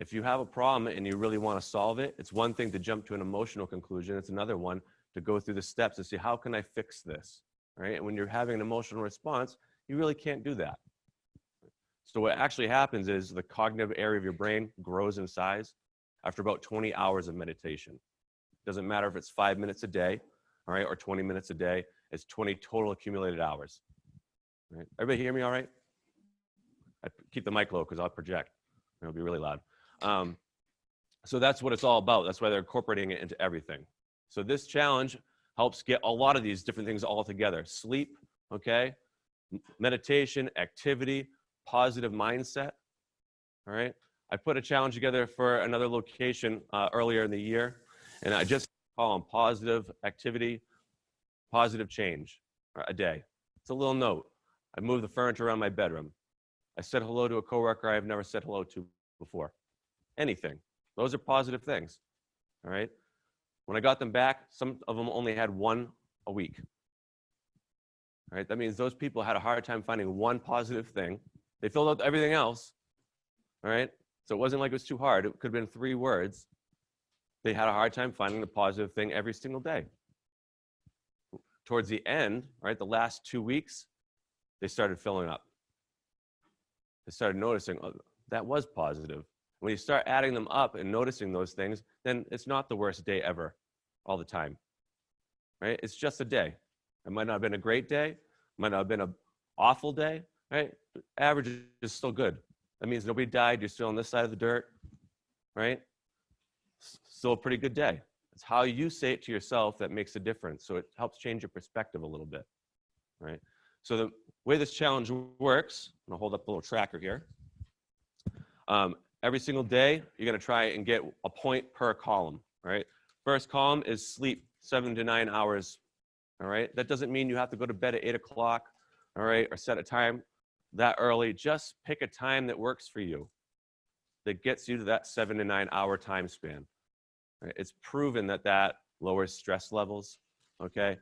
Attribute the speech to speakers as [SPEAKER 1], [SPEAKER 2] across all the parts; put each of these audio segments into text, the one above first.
[SPEAKER 1] If you have a problem and you really want to solve it, it's one thing to jump to an emotional conclusion. It's another one to go through the steps and see, how can I fix this, right? And when you're having an emotional response, you really can't do that. So what actually happens is the cognitive area of your brain grows in size after about 20 hours of meditation. Doesn't matter if it's 5 minutes a day, all right, or 20 minutes a day. It's 20 total accumulated hours. Right? Everybody hear me all right? I keep the mic low because I'll project. It'll be really loud. So that's what it's all about. That's why they're incorporating it into everything. So this challenge helps get a lot of these different things all together. Sleep, okay? Meditation, activity, positive mindset, all right? I put a challenge together for another location earlier in the year, and I just call them positive activity, positive change a day. It's a little note. I moved the furniture around my bedroom. I said hello to a coworker I've never said hello to before. Anything. Those are positive things, all right? When I got them back, some of them only had one a week. All right, that means those people had a hard time finding one positive thing. They filled out everything else, all right? So it wasn't like it was too hard. It could have been 3 words. They had a hard time finding the positive thing every single day. Towards the end, right, the last 2 weeks, they started filling up. They started noticing, oh, that was positive. When you start adding them up and noticing those things, then it's not the worst day ever all the time, right? It's just a day. It might not have been a great day, might not have been an awful day, right? Average is still good. That means nobody died, you're still on this side of the dirt, right? Still a pretty good day. It's how you say it to yourself that makes a difference. So it helps change your perspective a little bit, right? So the way this challenge works, and I'll hold up a little tracker here. Every single day, you're gonna try and get a point per column, right? First column is sleep, 7 to 9 hours, all right? That doesn't mean you have to go to bed at 8 o'clock, all right, or set a time that early. Just pick a time that works for you, that gets you to that 7 to 9 hour time span. Right? It's proven that that lowers stress levels, okay?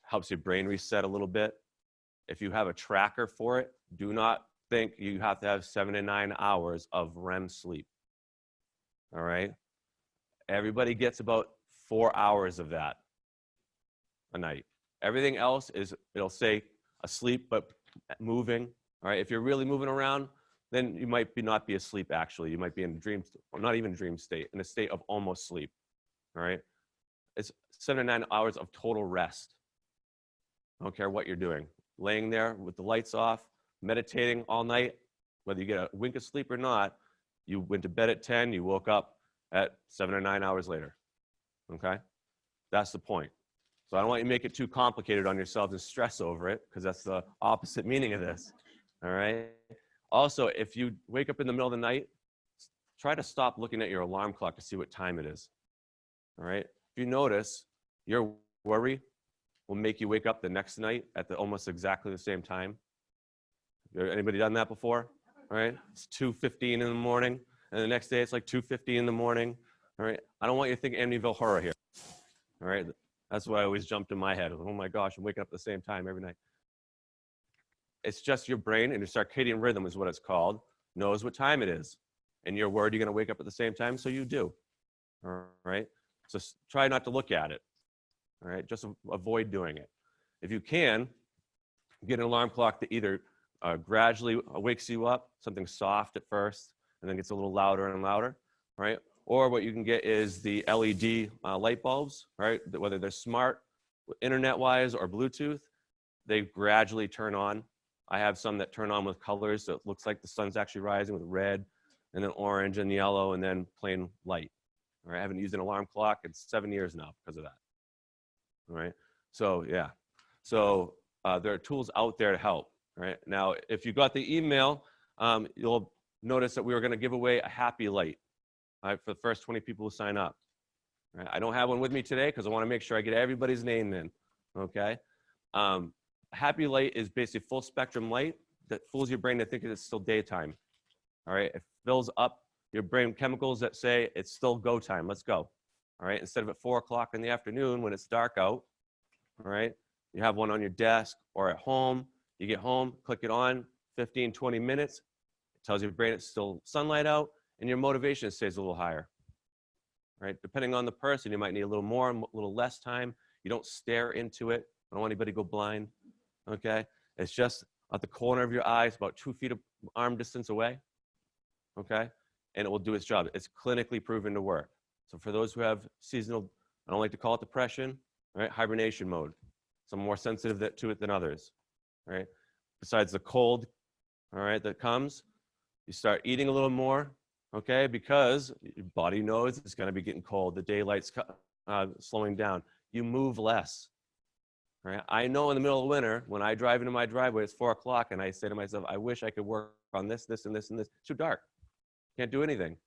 [SPEAKER 1] Helps your brain reset a little bit. If you have a tracker for it, do not think you have to have 7 to 9 hours of REM sleep, all right? Everybody gets about 4 hours of that a night. Everything else is, it'll say asleep but moving, all right? If you're really moving around, then you might not be asleep actually. You might be in a dream, or not even dream state, in a state of almost sleep, all right? It's 7 to 9 hours of total rest. I don't care what you're doing. Laying there with the lights off, meditating all night, whether you get a wink of sleep or not, you went to bed at 10, you woke up at 7 or 9 hours later, okay? That's the point. So I don't want you to make it too complicated on yourselves and stress over it, because that's the opposite meaning of this, all right? Also, if you wake up in the middle of the night, try to stop looking at your alarm clock to see what time it is, all right? If you notice, your worry will make you wake up the next night at almost exactly the same time. Anybody done that before? All right, it's 2:15 in the morning, and the next day it's like 2:50 in the morning. All right, I don't want you to think Amityville Horror here. All right, that's what I always jumped in my head. Oh my gosh, I'm waking up at the same time every night. It's just your brain, and your circadian rhythm is what it's called, knows what time it is. And your word, you're gonna wake up at the same time, so you do. All right, so try not to look at it. All right, just avoid doing it. If you can, get an alarm clock that either gradually wakes you up, something soft at first, and then gets a little louder and louder, right? Or what you can get is the LED light bulbs, right? Whether they're smart, internet-wise, or Bluetooth, they gradually turn on. I have some that turn on with colors, so it looks like the sun's actually rising with red, and then orange and yellow, and then plain light. All right, I haven't used an alarm clock in 7 years now because of that. All right, so yeah. So there are tools out there to help. Right now, if you got the email, you'll notice that we were going to give away a happy light, right, for the first 20 people who sign up. Right? I don't have one with me today because I want to make sure I get everybody's name in. Okay, happy light is basically full spectrum light that fools your brain to think it's still daytime. All right, it fills up your brain chemicals that say it's still go time. Let's go. All right, instead of at 4 o'clock in the afternoon when it's dark out. All right, you have one on your desk or at home. You get home, click it on, 15, 20 minutes. It tells your brain it's still sunlight out, and your motivation stays a little higher, right? Depending on the person, you might need a little more, a little less time. You don't stare into it. I don't want anybody to go blind, okay? It's just at the corner of your eyes, about 2 feet of arm distance away, okay? And it will do its job. It's clinically proven to work. So for those who have seasonal, I don't like to call it depression, right? Hibernation mode. Some more sensitive to it than others, right? Besides the cold, all right, that comes, you start eating a little more, okay? Because your body knows it's gonna be getting cold. The daylight's slowing down. You move less, right? I know in the middle of winter, when I drive into my driveway, it's 4 o'clock, and I say to myself, I wish I could work on this, this, and this, and this. It's too dark. Can't do anything,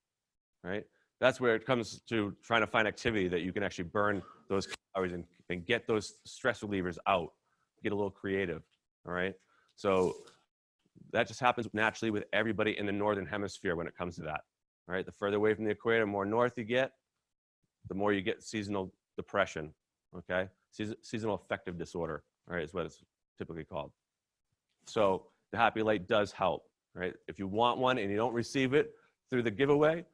[SPEAKER 1] right? That's where it comes to trying to find activity that you can actually burn those calories and get those stress relievers out, get a little creative, all right? So that just happens naturally with everybody in the northern hemisphere when it comes to that, all right? The further away from the equator, the more north you get, the more you get seasonal depression, okay? Seasonal affective disorder, all right, is what it's typically called. So the happy light does help, right? If you want one and you don't receive it through the giveaway,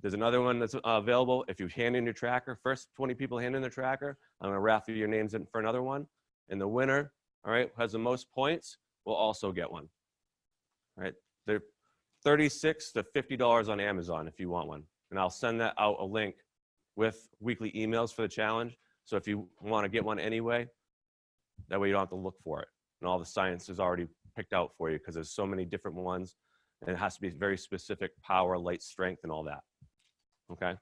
[SPEAKER 1] there's another one that's available. If you hand in your tracker, first 20 people hand in their tracker, I'm gonna raffle your names in for another one. And the winner, all right, who has the most points will also get one, all right? They're $36 to $50 on Amazon if you want one. And I'll send that out a link with weekly emails for the challenge. So if you wanna get one anyway, that way you don't have to look for it. And all the science is already picked out for you because there's so many different ones. And it has to be very specific power, light strength, and all that, okay?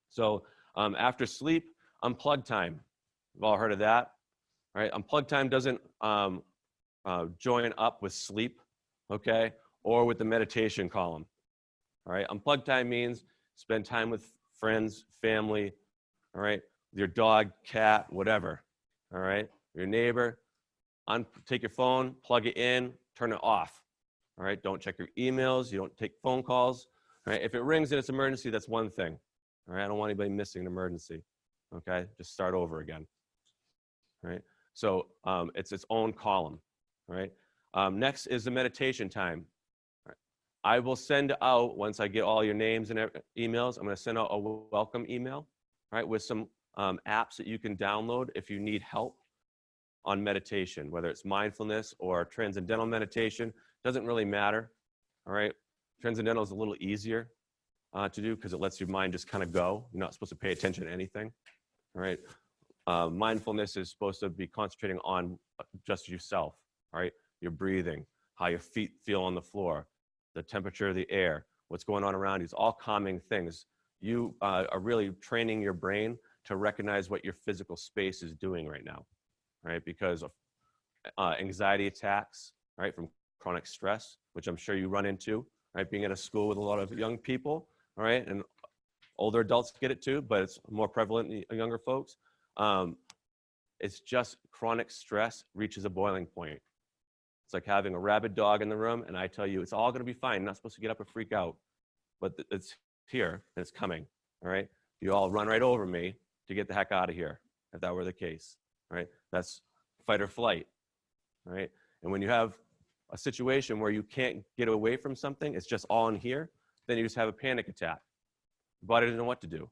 [SPEAKER 1] So after sleep, unplug time. We've all heard of that, right? Unplug time doesn't join up with sleep, okay? Or with the meditation column, all right? Unplug time means spend time with friends, family, all right? Your dog, cat, whatever, all right? Your neighbor, take your phone, plug it in, turn it off. All right, don't check your emails, you don't take phone calls. All right, if it rings and it's an emergency, that's one thing. All right, I don't want anybody missing an emergency. Okay, just start over again. All right, so it's its own column. All right, next is the meditation time. All right. I will send out, once I get all your names and emails, I'm gonna send out a welcome email, all right, with some apps that you can download if you need help on meditation, whether it's mindfulness or transcendental meditation. Doesn't really matter, all right? Transcendental is a little easier to do because it lets your mind just kind of go. You're not supposed to pay attention to anything, all right? Mindfulness is supposed to be concentrating on just yourself, all right? Your breathing, how your feet feel on the floor, the temperature of the air, what's going on around you. It's all calming things. You are really training your brain to recognize what your physical space is doing right now, right? Because of anxiety attacks, right, from chronic stress, which I'm sure you run into, right? Being at a school with a lot of young people, all right? And older adults get it too, but it's more prevalent in younger folks. It's just chronic stress reaches a boiling point. It's like having a rabid dog in the room, and I tell you, it's all gonna be fine. You're not supposed to get up and freak out, but it's here and it's coming, all right? You all run right over me to get the heck out of here, if that were the case, right? That's fight or flight, right? And when you have a situation where you can't get away from something, it's just all in here, then you just have a panic attack. Your body doesn't know what to do,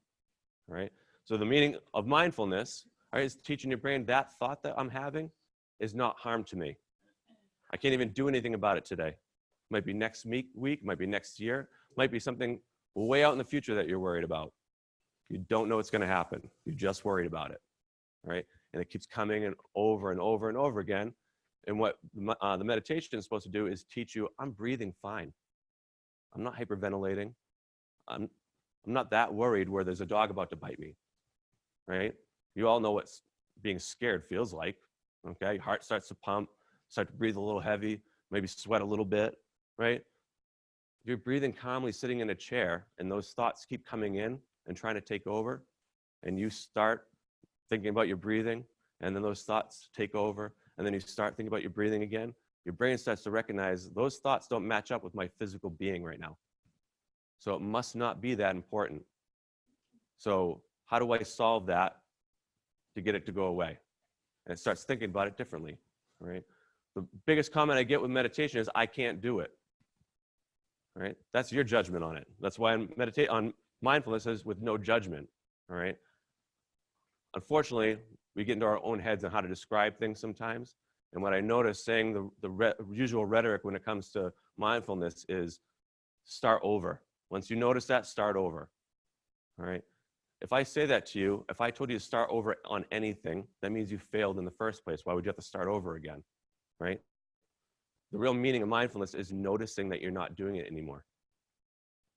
[SPEAKER 1] right? So the meaning of mindfulness, right, is teaching your brain that thought that I'm having is not harm to me. I can't even do anything about it today. Might be next week, might be next year, might be something way out in the future that you're worried about. You don't know what's gonna happen. You're just worried about it, right? And it keeps coming and over and over and over again. And what the meditation is supposed to do is teach you, I'm breathing fine. I'm not hyperventilating. I'm not that worried where there's a dog about to bite me, right? You all know what being scared feels like, okay? Your heart starts to pump, start to breathe a little heavy, maybe sweat a little bit, right? You're breathing calmly sitting in a chair and those thoughts keep coming in and trying to take over, and you start thinking about your breathing, and then those thoughts take over, and then you start thinking about your breathing again, your brain starts to recognize those thoughts don't match up with my physical being right now. So it must not be that important. So how do I solve that to get it to go away? And it starts thinking about it differently, right? The biggest comment I get with meditation is, I can't do it. right? That's your judgment on it. That's why I meditate on mindfulness is with no judgment, all right? Unfortunately, we get into our own heads on how to describe things sometimes. And what I notice saying the usual rhetoric when it comes to mindfulness is start over. Once you notice that, start over, all right? If I say that to you, if I told you to start over on anything, that means you failed in the first place. Why would you have to start over again, right? The real meaning of mindfulness is noticing that you're not doing it anymore,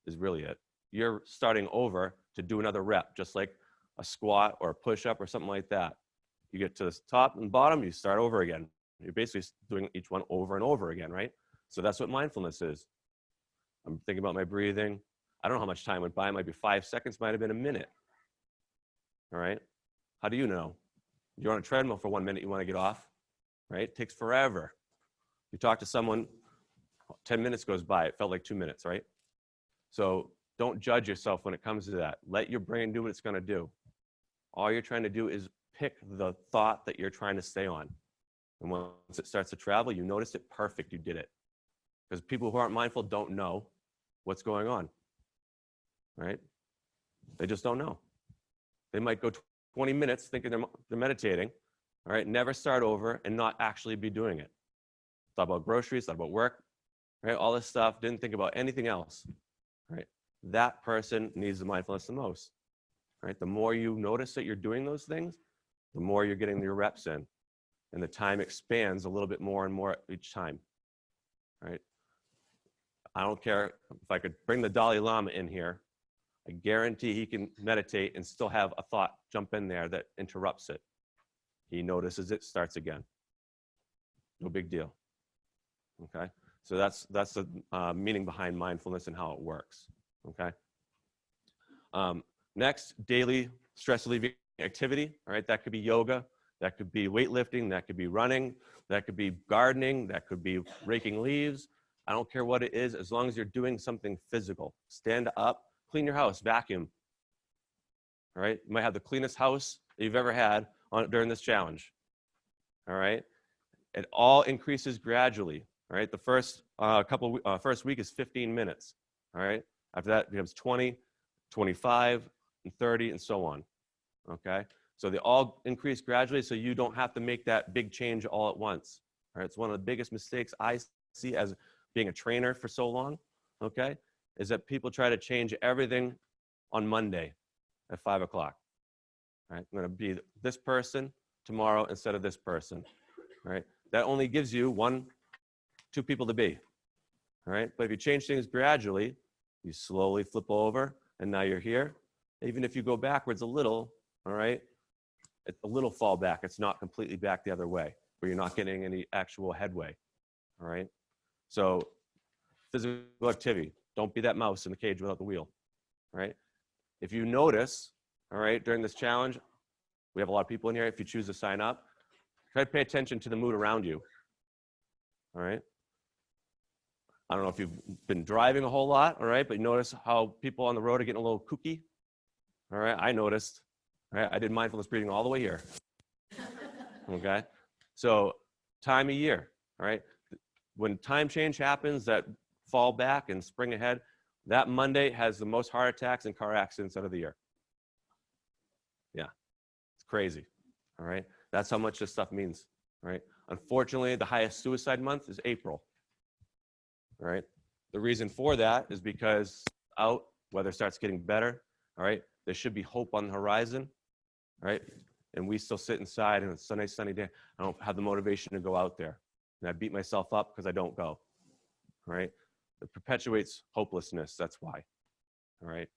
[SPEAKER 1] is really it. You're starting over to do another rep, just like a squat or a push-up or something like that. You get to the top and bottom, you start over again. You're basically doing each one over and over again, right? So that's what mindfulness is. I'm thinking about my breathing. I don't know how much time went by. It might be 5 seconds, might have been a minute. All right? How do you know? You're on a treadmill for 1 minute, you want to get off, right? It takes forever. You talk to someone, 10 minutes goes by. It felt like 2 minutes, right? So don't judge yourself when it comes to that. Let your brain do what it's going to do. All you're trying to do is pick the thought that you're trying to stay on. And once it starts to travel, you notice it, perfect, you did it. Because people who aren't mindful don't know what's going on, right? They just don't know. They might go 20 minutes thinking they're meditating, all right? Never start over and not actually be doing it. Thought about groceries, thought about work, right? All this stuff, didn't think about anything else, right? That person needs the mindfulness the most, right? The more you notice that you're doing those things, the more you're getting your reps in. And the time expands a little bit more and more each time, right? I don't care if I could bring the Dalai Lama in here, I guarantee he can meditate and still have a thought jump in there that interrupts it. He notices it, starts again. No big deal, okay? So that's the meaning behind mindfulness and how it works, okay? Next, daily stress relieving activity, all right? That could be yoga, that could be weightlifting, that could be running, that could be gardening, that could be raking leaves. I don't care what it is, as long as you're doing something physical. Stand up, clean your house, vacuum, all right? You might have the cleanest house that you've ever had during this challenge, all right? It all increases gradually, all right? The first first week is 15 minutes, all right? After that, it becomes 20, 25, and 30, and so on, okay? So they all increase gradually, so you don't have to make that big change all at once, all right? It's one of the biggest mistakes I see as being a trainer for so long, okay, is that people try to change everything on Monday at 5 o'clock, right? I'm gonna be this person tomorrow instead of this person, right? That only gives you 1, 2 people to be, all right? But if you change things gradually, you slowly flip over, and now you're here. Even if you go backwards a little, all right, it's a little fall back. It's not completely back the other way, where you're not getting any actual headway, all right? So physical activity, don't be that mouse in the cage without the wheel, all right? If you notice, all right, during this challenge, we have a lot of people in here. If you choose to sign up, try to pay attention to the mood around you, all right? I don't know if you've been driving a whole lot, all right, but you notice how people on the road are getting a little kooky, all right? I noticed, all right? I did mindfulness breathing all the way here, okay? So time of year, all right? When time change happens, that fall back and spring ahead, that Monday has the most heart attacks and car accidents out of the year. Yeah, it's crazy, all right? That's how much this stuff means, all right? Unfortunately, the highest suicide month is April, all right? The reason for that is because weather starts getting better, all right? There should be hope on the horizon, all right? And we still sit inside and it's a nice sunny day. I don't have the motivation to go out there. And I beat myself up because I don't go, all right? It perpetuates hopelessness, that's why, all right?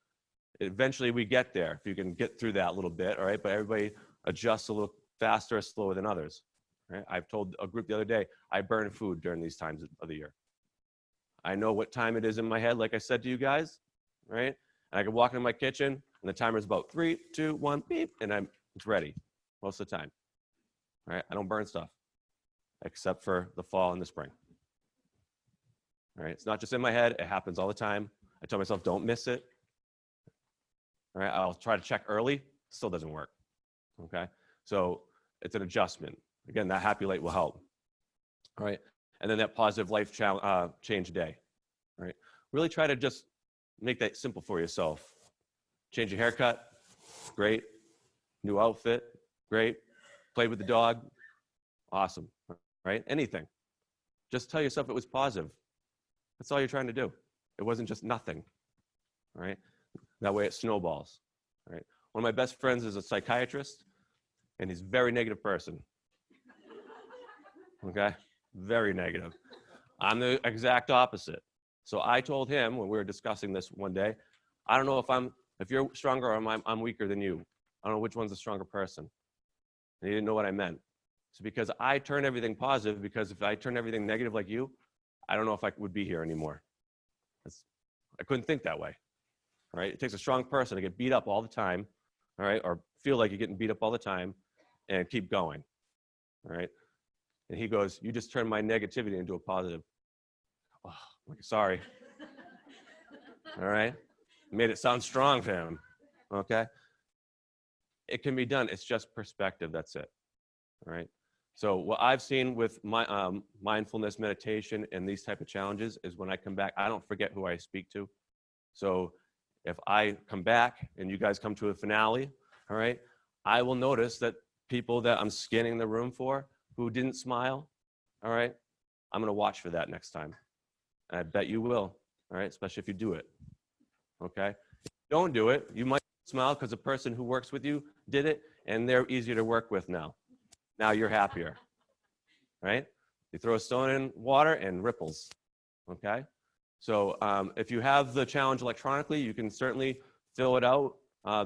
[SPEAKER 1] Eventually we get there, if you can get through that a little bit, all right? But everybody adjusts a little faster or slower than others, right? I've told a group the other day, I burn food during these times of the year. I know what time it is in my head, like I said to you guys, right? And I can walk into my kitchen and the timer is about 3, 2, 1, beep, and it's ready most of the time, all right? I don't burn stuff, except for the fall and the spring. All right, it's not just in my head, it happens all the time. I tell myself, don't miss it. All right, I'll try to check early, still doesn't work, okay? So it's an adjustment. Again, that happy light will help, all right? And then that positive life change day, all right? really try to just make that simple for yourself. Change your haircut, great. New outfit, great. Played with the dog, awesome, right? Anything. Just tell yourself it was positive. That's all you're trying to do. It wasn't just nothing, right? That way it snowballs, right? One of my best friends is a psychiatrist, and he's a very negative person, okay? Very negative. I'm the exact opposite. So I told him when we were discussing this one day, I don't know if you're stronger or I'm weaker than you. I don't know which one's the stronger person. And he didn't know what I meant. So because I turn everything positive, because if I turn everything negative like you, I don't know if I would be here anymore. I couldn't think that way, right? It takes a strong person to get beat up all the time, all right? Or feel like you're getting beat up all the time and keep going, all right? And he goes, you just turned my negativity into a positive. Oh, I'm like, sorry. All right? Made it sound strong for him, okay? It can be done. It's just perspective. That's it, all right? So what I've seen with my mindfulness meditation and these type of challenges is when I come back, I don't forget who I speak to. So if I come back and you guys come to a finale, all right, I will notice that people that I'm scanning the room for who didn't smile, all right, I'm going to watch for that next time. And I bet you will, all right, especially if you do it, okay? If you don't do it, you might smile because the person who works with you did it, and they're easier to work with now. Now you're happier, right? You throw a stone in water and ripples, okay? So if you have the challenge electronically, you can certainly fill it out,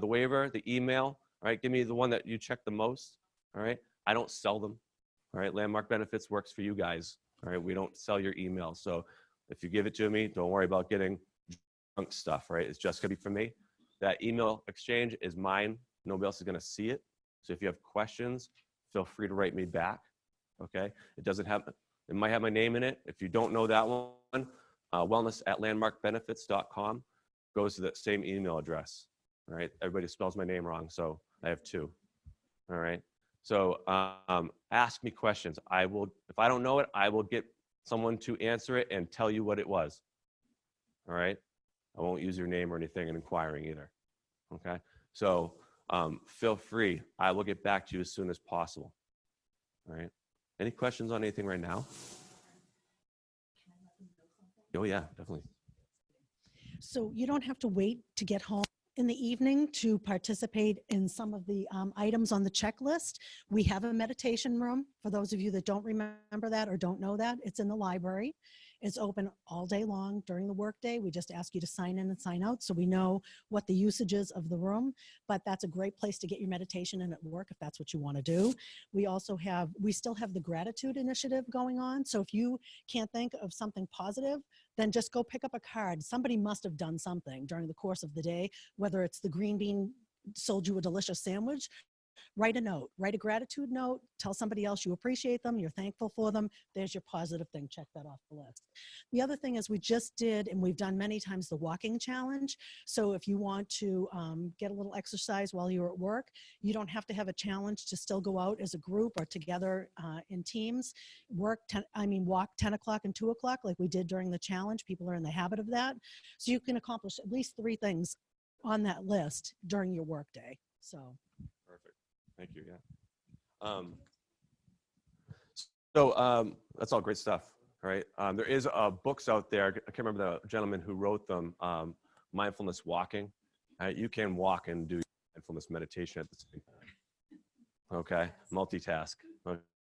[SPEAKER 1] the waiver, the email, all right? Give me the one that you check the most, all right? I don't sell them, all right? Landmark Benefits works for you guys, all right? We don't sell your email. So if you give it to me, don't worry about getting junk stuff, right? It's just gonna be for me. That email exchange is mine. Nobody else is gonna see it. So if you have questions, feel free to write me back, okay? It might have my name in it. If you don't know that one, wellness@landmarkbenefits.com goes to the same email address, all right? Everybody spells my name wrong, so I have two, all right? So ask me questions. If I don't know it, I will get someone to answer it and tell you what it was, all right? I won't use your name or anything in inquiring either, okay? So feel free. I will get back to you as soon as possible. All right. Any questions on anything right now? Oh yeah, definitely.
[SPEAKER 2] So you don't have to wait to get home in the evening to participate in some of the items on the checklist. We have a meditation room. For those of you that don't remember that or don't know that, it's in the library. It's open all day long during the workday. We just ask you to sign in and sign out so we know what the usage is of the room. But that's a great place to get your meditation in at work if that's what you want to do. We still have the gratitude initiative going on. So if you can't think of something positive, then just go pick up a card. Somebody must have done something during the course of the day, whether it's the green bean sold you a delicious sandwich. Write a note, write a gratitude note, tell somebody else you appreciate them, you're thankful for them. There's your positive thing, check that off the list. The other thing is we just did, and we've done many times, the walking challenge. So if you want to get a little exercise while you're at work, you don't have to have a challenge to still go out as a group or together in teams. Walk 10 o'clock and 2 o'clock like we did during the challenge. People are in the habit of that. So you can accomplish at least 3 things on that list during your workday. So.
[SPEAKER 1] Thank you. Yeah. That's all great stuff, right? There is books out there. I can't remember the gentleman who wrote them. Mindfulness walking. You can walk and do mindfulness meditation at the same time. Okay. Multitask.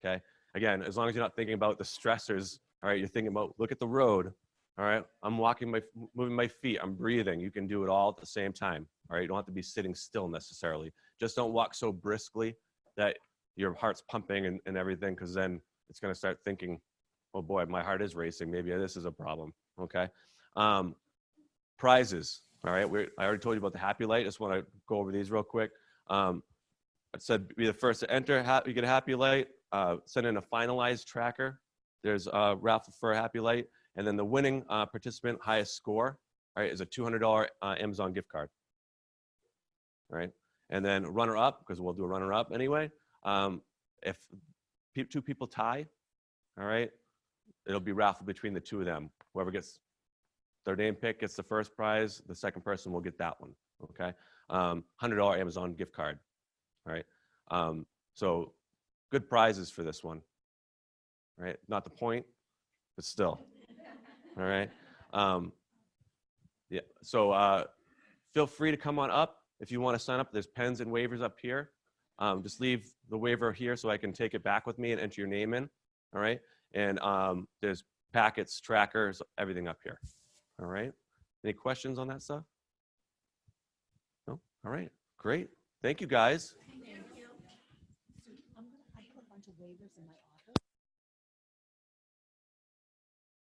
[SPEAKER 1] Okay. Again, as long as you're not thinking about the stressors. All right. You're thinking about look at the road. All right. I'm moving my feet. I'm breathing. You can do it all at the same time. All right. You don't have to be sitting still necessarily. Just don't walk so briskly that your heart's pumping and everything, because then it's going to start thinking, oh boy, my heart is racing. Maybe this is a problem. Okay. Prizes. All right. I already told you about the Happy Light. Just want to go over these real quick. I said be the first to enter. You get a Happy Light. Send in a finalized tracker. There's a raffle for a Happy Light. And then the winning participant highest score, all right, is a $200 Amazon gift card. All right. And then runner up, because we'll do a runner up anyway. If 2 people tie, all right, it'll be raffled between the 2 of them. Whoever gets their name pick gets the first prize. The second person will get that one. Okay. $100 Amazon gift card. All right. So good prizes for this one. All right. Not the point, but still. All right. Yeah. So feel free to come on up if you want to sign up. There's pens and waivers up here. Just leave the waiver here so I can take it back with me and enter your name in. All right. And there's packets, trackers, everything up here. All right. Any questions on that stuff? No? All right. Great. Thank you, guys.
[SPEAKER 2] Thank you. I put a bunch of waivers in my